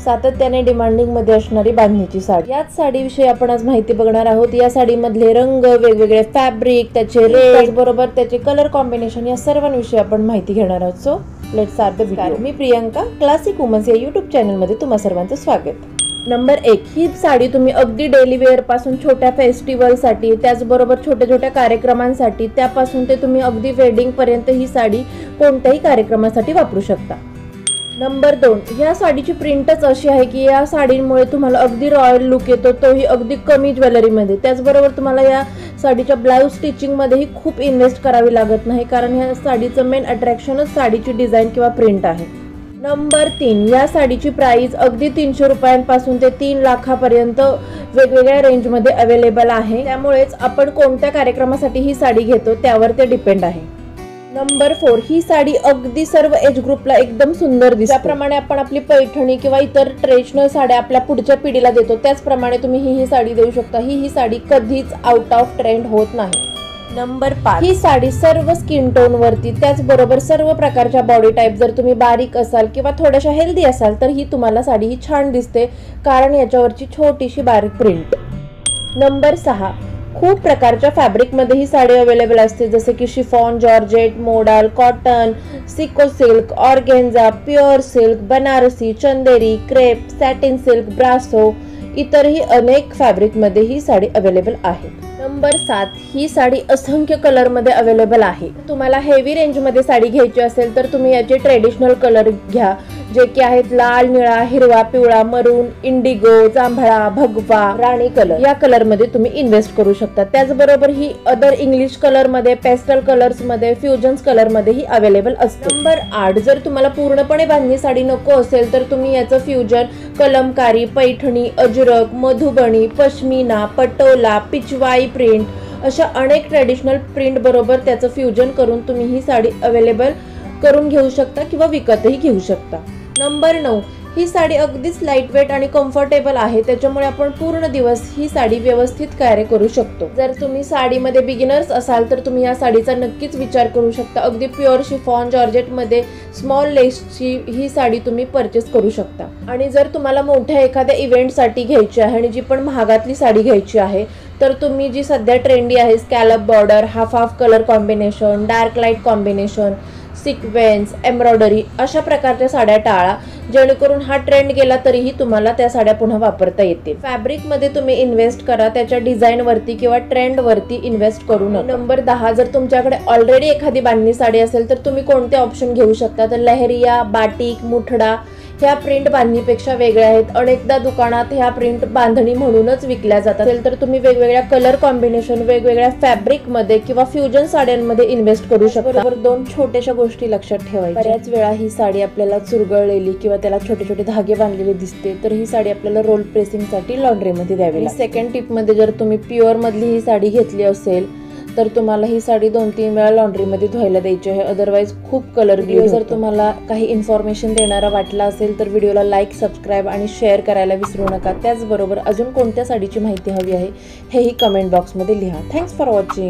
सातत्याने डिमांडिंग मध्ये असणारी बांधणीची साडी। याच साडीविषयी आपण आज माहिती बघणार आहोत। या साडीमधले रंग, वेगवेगळे फॅब्रिक, त्याचे रेट, बरोबर त्याचे कलर कॉम्बिनेशन, या सर्वांविषयी आपण माहिती घेणार आहोत। So let's start the video. मी प्रियंका, क्लासिक वुमन्स या YouTube चॅनल मध्ये तुम्हा सर्वांचं स्वागत। नंबर 1, ही साडी तुम्ही अगदी डेली वेअर पासून छोट्या फेस्टिवल साठी, त्याचबरोबर छोट्या छोट्या कार्यक्रमांसाठी, त्यापासून ते तुम्ही अगदी वेडिंग पर्यंत ही साडी कोणत्याही कार्यक्रमासाठी वापरू शकता। नंबर 2, या साडीची प्रिंटच अशी आहे की या साडीमुळे तुम्हाला अगदी रॉयल लुक येतो, तोही अगदी कमी ज्वेलरीमध्ये। त्याचबरोबर तुम्हाला या साडीच्या ब्लाउज स्टिचिंगमध्येही खूप इन्व्हेस्ट करावी लागत नाही, कारण या साडीचं मेन अट्रॅक्शनच साडीची डिझाईन किंवा प्रिंट आहे। नंबर 3, या साडीची प्राइस अगदी 300 रुपयांपासून ते 3 लाखापर्यंत वेगवेगळ्या रेंजमध्ये अवेलेबल आहे। त्यामुळेच आपण कोणत्या कार्यक्रमासाठी ही साडी घेतो त्यावर ते डिपेंड आहे। नंबर 4, ही साडी अगदी सर्व एज ग्रुपला एकदम सुंदर दिसते। त्याप्रमाणे आपण आपली पैठणी किंवा इतर ट्रेडिशनल साड्या आपल्या पुढच्या पिढीला देतो, त्याचप्रमाणे तुम्ही ही साडी देऊ शकता। ही साडी कधीच आउट ऑफ ट्रेंड होत नाही। नंबर 5, ही साडी सर्व स्किन टोन वरती, त्याचबरोबर सर्व प्रकारच्या बॉडी टाईप, जर तुम्ही बारीक असाल किंवा थोड्याशा हेल्दी असाल तर ही तुम्हाला साडी ही छान दिसते, कारण याच्यावरची छोटीशी बारीक प्रिंट। नंबर 6, खूप प्रकारच्या फॅब्रिक मध्ये ही साडी अवेलेबल असते, जसे की शिफॉन, जॉर्जेट, मोडाल, कॉटन, सिको silk, organza, pure silk, Banarasi, Chanderi, crepe, satin silk, brasso, इतरही अनेक फॅब्रिक मध्ये ही साडी अवेलेबल आहे। नंबर 7, ही साडी असंख्य कलर मध्ये अवेलेबल आहे। तुम्हाला हेवी रेंज मध्ये साडी घ्यायची असेल तर तुम्ही याचे ट्रेडिशनल कलर घ्या, जे की आहेत लाल, निळा, हिरवा, पिवळा, मरून, इंडिगो, जांभळा, भगवा, राणी कलर। या कलर मध्ये तुम्ही इन्व्हेस्ट करू शकता। त्याचबरोबर ही अदर इंग्लिश कलर मध्ये, पेस्टल कलर्स मध्ये, फ्युजन्स कलर मध्ये ही अवेलेबल असते। नंबर 8, जर तुम्हाला पूर्णपणे बांधणी साडी नको असेल तर तुम्ही याचं फ्युजन कलमकारी, पैठणी, अजरक, मधुबणी, पश्मिना, पटोला, पिचवाई प्रिंट अशा अनेक ट्रेडिशनल प्रिंट बरोबर त्याचं फ्युजन करून तुम्ही ही साडी अवेलेबल करून घेऊ शकता किंवा विकतही घेऊ शकता। नंबर 9, ही साडी अगदीच लाईट वेट आणि कम्फर्टेबल आहे, त्याच्यामुळे आपण पूर्ण दिवस ही साडी व्यवस्थित कॅरी करू शकतो। जर तुम्ही साडीमध्ये बिगिनर्स असाल तर तुम्ही या साडीचा नक्कीच विचार करू शकता। अगदी प्युअर शिफॉन जॉर्जेट मध्ये स्मॉल लेसची ही साडी तुम्ही परचेस करू शकता। आणि जर तुम्हाला मोठ्या एखाद्या इव्हेंटसाठी घ्यायची आहे आणि जी पण महागातली साडी घ्यायची आहे तर तुम्ही जी सध्या ट्रेंडी आहे, scallop border, half colour combination, dark light combination, sequence, embroidery अशा प्रकारच्या साड्या टाळा, जेणेकरून हा ट्रेंड गेला तरीही तुम्हाला त्या साड्या पुन्हा वापरता येतील। फॅब्रिक मध्ये तुम्ही इन्व्हेस्ट करा, त्याच्या डिझाईन वरती किंवा ट्रेंड वरती इन्व्हेस्ट करू नका। नंबर 10, जर तुमच्याकडे ऑलरेडी एखादी बांधणी साडी असेल तर तुम्ही कोणते ऑप्शन घेऊ शकता, तर लहरिया, बाटिक, मुठडा ह्या प्रिंट बांधणीपेक्षा वेगळ्या आहेत। अनेकदा दुकानात ह्या प्रिंट बांधणी म्हणूनच विकल्या जातात, तर तुम्ही वेगवेगळ्या कलर कॉम्बिनेशन, वेगवेगळ्या फॅब्रिक मध्ये किंवा फ्युजन साड्यांमध्ये इन्व्हेस्ट करू शकता। बरोबर 2 छोट्याशा गोष्टी लक्षात ठेवायच्या। बऱ्याच वेळा ही साडी आपल्याला चुरगळलेली किंवा त्याला छोटे छोटे धागे बांधलेले दिसते, तर ही साडी आपल्याला रोल प्रेसिंग साठी लॉन्ड्री मध्ये द्यावी लागते। सेकंड टिप मध्ये, जर तुम्ही प्युअर मधली ही साडी घेतली असेल तर तुम्हाला ही साडी 2-3 वेळा लॉन्ड्री मध्ये धुवायला द्यायची आहे, अदरवाईज खूप कलर गेली। जर तुम्हाला काही इन्फॉर्मेशन देणारा वाटला असेल तर व्हिडिओला लाईक, सबस्क्राईब आणि शेअर करायला विसरू नका। त्याचबरोबर अजून कोणत्या साडीची माहिती हवी आहे हेही कमेंट बॉक्समध्ये लिहा। Thanks for watching.